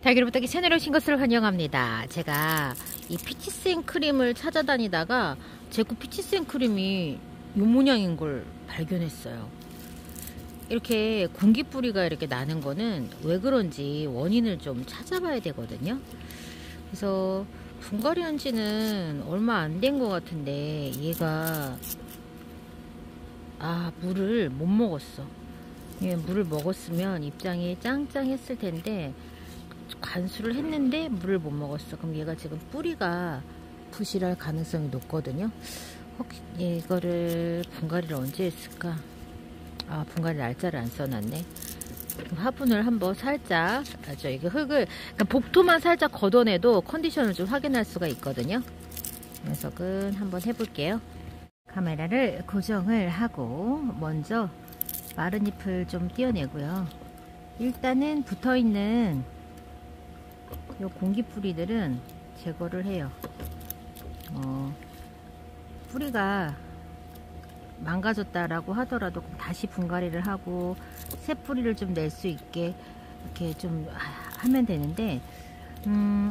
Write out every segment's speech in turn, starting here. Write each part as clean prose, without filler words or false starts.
달걀부탁이 채널에 오신 것을 환영합니다. 제가 이 피치 생크림을 찾아다니다가 제거 피치 생크림이 이 모양인 걸 발견했어요. 이렇게 공기뿌리가 이렇게 나는 거는 왜 그런지 원인을 좀 찾아봐야 되거든요. 그래서 분갈이 한 지는 얼마 안 된 것 같은데 얘가 물을 못 먹었어. 물을 먹었으면 입장이 짱짱했을 텐데 관수를 했는데 물을 못 먹었어. 그럼 얘가 지금 뿌리가 부실할 가능성이 높거든요. 혹시 이거를 분갈이를 언제 했을까? 분갈이 날짜를 안 써놨네. 화분을 한번 살짝 이게 흙을 그러니까 복토만 살짝 걷어내도 컨디션을 좀 확인할 수가 있거든요. 이 녀석은 한번 해볼게요. 카메라를 고정을 하고 먼저 마른 잎을 좀 떼어내고요. 일단은 붙어있는 요 공기뿌리들은 제거를 해요. 뿌리가 망가졌다라고 하더라도 다시 분갈이를 하고 새 뿌리를 좀 낼 수 있게 이렇게 좀 하면 되는데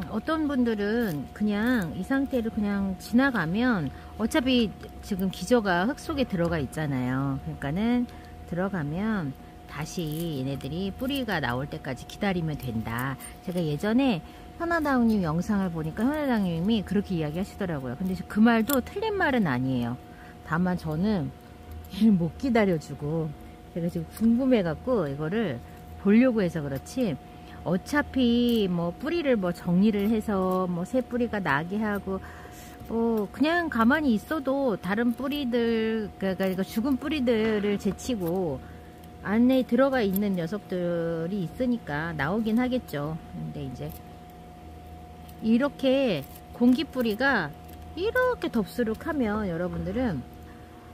어떤 분들은 그냥 이 상태로 그냥 지나가면 어차피 지금 기저가 흙 속에 들어가 있잖아요. 그러니까는 들어가면 다시 얘네들이 뿌리가 나올 때까지 기다리면 된다. 제가 예전에 현아다운님 영상을 보니까 현아다운님이 그렇게 이야기 하시더라고요. 근데 그 말도 틀린 말은 아니에요. 다만 저는 얘를 못 기다려주고 제가 지금 궁금해갖고 이거를 보려고 해서 그렇지, 어차피 뭐 뿌리를 뭐 정리를 해서 뭐 새 뿌리가 나게 하고 그냥 가만히 있어도 다른 뿌리들, 그러니까 죽은 뿌리들을 제치고 안에 들어가 있는 녀석들이 있으니까 나오긴 하겠죠. 근데 이제 이렇게 공기뿌리가 이렇게 덥수룩하면 여러분들은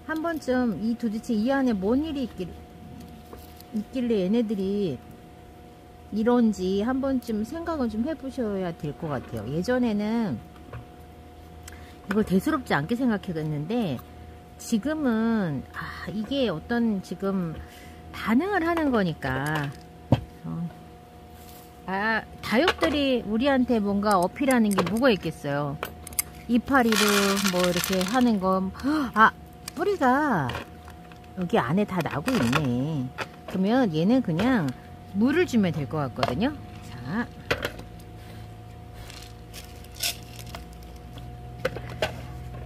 한 번쯤 도대체 이 안에 뭔 일이 있길래 얘네들이 이런지 한 번쯤 생각은 좀 해보셔야 될 것 같아요. 예전에는 이걸 대수롭지 않게 생각했는데 지금은 이게 어떤 지금 반응을 하는 거니까 다육들이 우리한테 뭔가 어필하는 게 뭐가 있겠어요. 이파리를 뭐 이렇게 하는 거. 뿌리가 여기 안에 다 나고 있네. 그러면 얘는 그냥 물을 주면 될 것 같거든요. 자,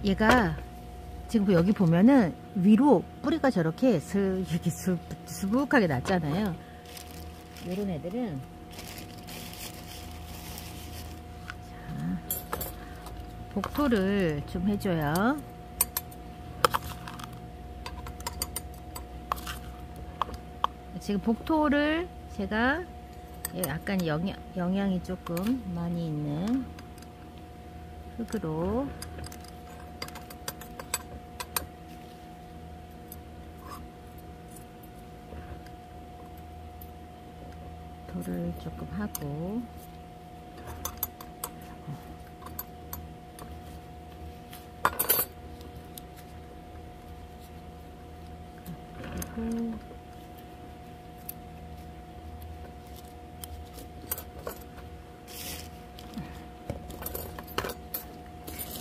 얘가 지금 여기 보면은 위로 뿌리가 저렇게 이렇게 수북하게 났잖아요. 이런 애들은 복토를 좀 해줘요. 지금 복토를 제가 약간 영양이 조금 많이 있는 흙으로 돌을 조금 하고 그리고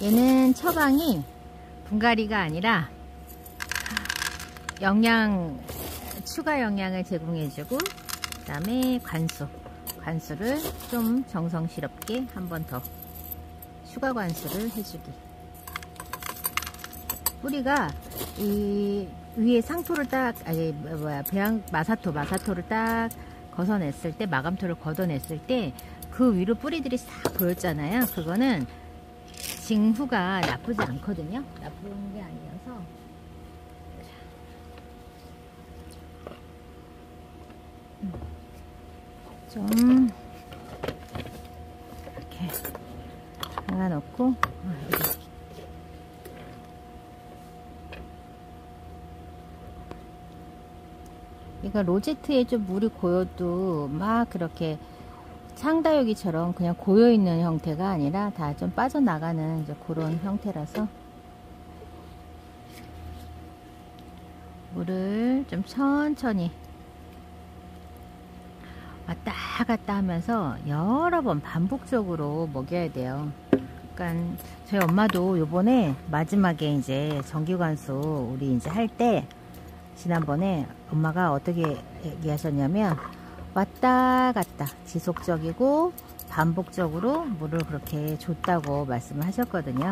얘는 처방이 분갈이가 아니라 추가 영양을 제공해주고 그 다음에 관수를 좀 정성스럽게 한 번 더 추가 관수를 해주기. 뿌리가 이 위에 상토를 딱 마사토를 딱 걷어냈을 때, 마감토를 걷어냈을 때 그 위로 뿌리들이 싹 보였잖아요. 그거는 징후가 나쁘지 않거든요. 나쁜 게 아니어서. 좀 이렇게 잘라놓고 이거 로제트에 좀 물이 고여도 막 그렇게 창다육이처럼 그냥 고여있는 형태가 아니라 다 좀 빠져나가는 이제 그런 형태라서 물을 좀 천천히 왔다 갔다 하면서 여러 번 반복적으로 먹여야 돼요. 그러니까 저희 엄마도 요번에 마지막에 이제 정기관수 우리 이제 할 때 지난번에 엄마가 어떻게 얘기하셨냐면 왔다 갔다 지속적이고 반복적으로 물을 그렇게 줬다고 말씀을 하셨거든요.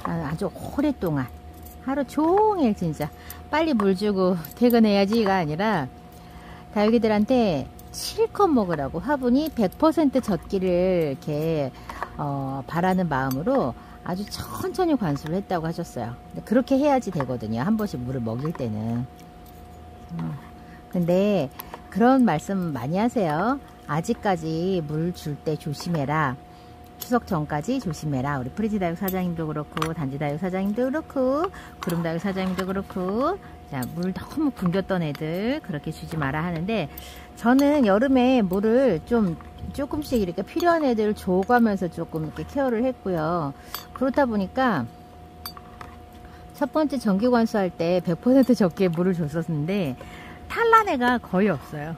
아주 오랫동안 하루 종일 진짜 빨리 물 주고 퇴근해야지가 아니라 다육이들한테 실컷 먹으라고 화분이 100% 젖기를 이렇게 바라는 마음으로 아주 천천히 관수를 했다고 하셨어요. 그렇게 해야지 되거든요. 한 번씩 물을 먹일 때는. 근데 그런 말씀 많이 하세요. 아직까지 물 줄 때 조심해라. 추석 전까지 조심해라. 우리 프리지다육 사장님도 그렇고 단지다육 사장님도 그렇고 구름다육 사장님도 그렇고 자, 물 너무 굶겼던 애들 그렇게 주지 마라 하는데 저는 여름에 물을 좀 조금씩 이렇게 필요한 애들 줘가면서 조금 이렇게 케어를 했고요. 그렇다 보니까 첫 번째 정기 관수할 때 100% 적게 물을 줬었는데 탈난 애가 거의 없어요.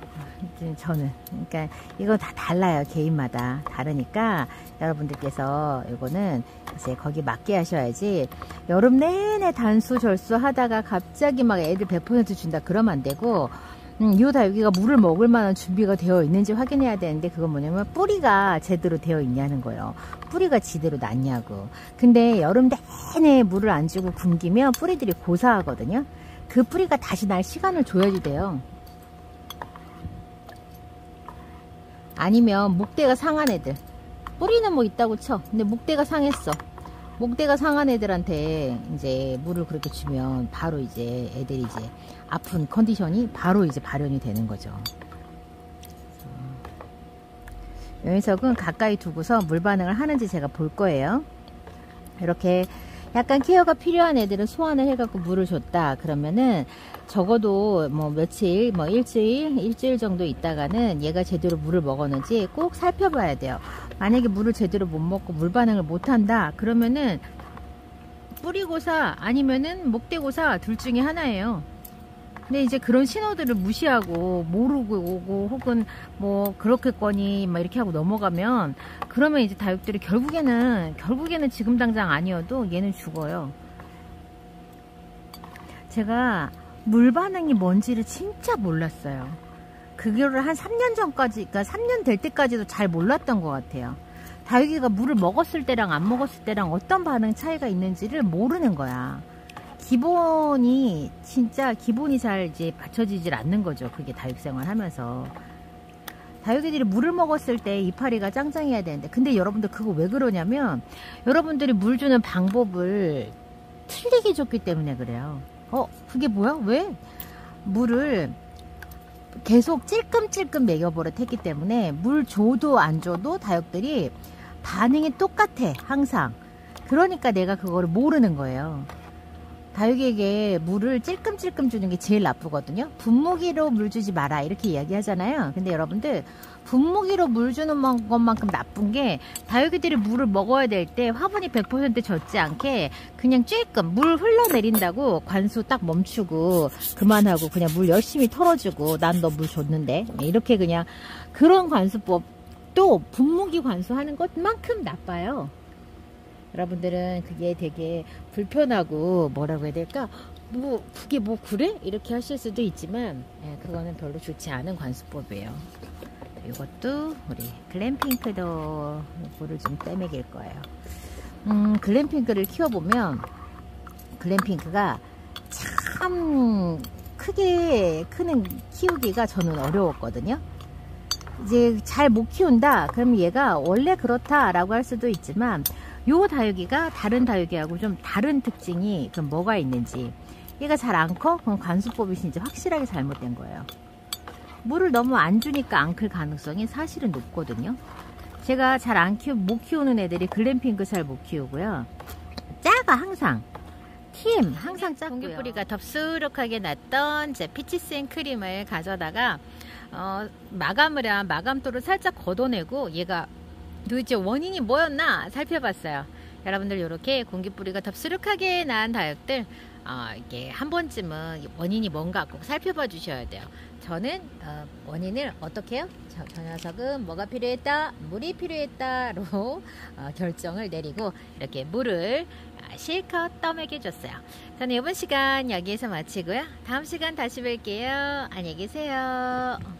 저는. 그러니까 이거 다 달라요. 개인마다 다르니까 여러분들께서 이거는 이제 거기 맞게 하셔야지 여름 내내 단수 절수 하다가 갑자기 막 애들 100% 준다 그러면 안 되고 이 다육이가 물을 먹을 만한 준비가 되어 있는지 확인해야 되는데 그건 뭐냐면 뿌리가 제대로 되어 있냐는 거예요. 뿌리가 지대로 났냐고. 근데 여름 내내 물을 안 주고 굶기면 뿌리들이 고사하거든요. 그 뿌리가 다시 날 시간을 줘야지 돼요. 아니면 목대가 상한 애들 뿌리는 뭐 있다고 쳐. 근데 목대가 상했어. 목대가 상한 애들한테 이제 물을 그렇게 주면 바로 이제 애들이 이제 아픈 컨디션이 바로 이제 발현이 되는 거죠. 이 녀석은 가까이 두고서 물 반응을 하는지 제가 볼 거예요. 이렇게 약간 케어가 필요한 애들은 소환을 해갖고 물을 줬다 그러면은 적어도 뭐 며칠 뭐 일주일 정도 있다가는 얘가 제대로 물을 먹었는지 꼭 살펴봐야 돼요. 만약에 물을 제대로 못 먹고 물 반응을 못 한다 그러면은 뿌리고사 아니면은 목대고사 둘 중에 하나예요. 근데 이제 그런 신호들을 무시하고 모르고 오고 혹은 뭐 그렇겠거니 막 이렇게 하고 넘어가면 그러면 이제 다육들이 결국에는 지금 당장 아니어도 얘는 죽어요. 제가 물 반응이 뭔지를 진짜 몰랐어요. 그거를 한 3년 전까지, 그러니까 3년 될 때까지도 잘 몰랐던 것 같아요. 다육이가 물을 먹었을 때랑 안 먹었을 때랑 어떤 반응 차이가 있는지를 모르는 거야. 진짜 기본이 잘 이제 받쳐지질 않는 거죠. 그게 다육생활 하면서. 다육이들이 물을 먹었을 때 이파리가 짱짱해야 되는데, 근데 여러분들 그거 왜 그러냐면, 여러분들이 물 주는 방법을 틀리게 줬기 때문에 그래요. 그게 뭐야? 왜? 물을 계속 찔끔찔끔 먹여버릇했기 때문에 물 줘도 안 줘도 다육들이 반응이 똑같아. 항상. 그러니까 내가 그거를 모르는 거예요. 다육에게 물을 찔끔찔끔 주는 게 제일 나쁘거든요. 분무기로 물 주지 마라 이렇게 이야기하잖아요. 근데 여러분들 분무기로 물 주는 것만큼 나쁜 게 다육이들이 물을 먹어야 될 때 화분이 100% 젖지 않게 그냥 찔끔 물 흘러내린다고 관수 딱 멈추고 그만하고 그냥 물 열심히 털어주고 난 너 물 줬는데 이렇게 그냥 그런 관수법도 분무기 관수하는 것만큼 나빠요. 여러분들은 그게 되게 불편하고 뭐라고 해야 될까? 뭐 그게 뭐 그래? 이렇게 하실 수도 있지만 그거는 별로 좋지 않은 관수법이에요. 이것도 우리 글램핑크도 물을 좀 떼먹일 거예요. 글램핑크를 키워보면 글램핑크가 참 크게 키우기가 저는 어려웠거든요. 이제 잘 못 키운다 그럼 얘가 원래 그렇다라고 할 수도 있지만 요 다육이가 다른 다육이하고 좀 다른 특징이 그럼 뭐가 있는지 얘가 잘 안 커? 그럼 관수법이 진짜 확실하게 잘못된 거예요. 물을 너무 안 주니까 안 클 가능성이 사실은 높거든요. 제가 잘 못 키우는 애들이 글램핑크 잘 못 키우고요. 작아 항상. 항상 작고요. 공기뿌리가 덥수룩하게 났던 제 피치생 크림을 가져다가 마감토를 살짝 걷어내고 얘가 도대체 원인이 뭐였나 살펴봤어요. 여러분들 이렇게 공기뿌리가 덥수룩하게 난 다육들 이게 한 번쯤은 원인이 뭔가 꼭 살펴봐 주셔야 돼요. 저는 원인을 어떻게 해요? 저 녀석은 뭐가 필요했다? 물이 필요했다로 결정을 내리고 이렇게 물을 실컷 떠먹여 줬어요. 저는 이번 시간 여기에서 마치고요. 다음 시간 다시 뵐게요. 안녕히 계세요.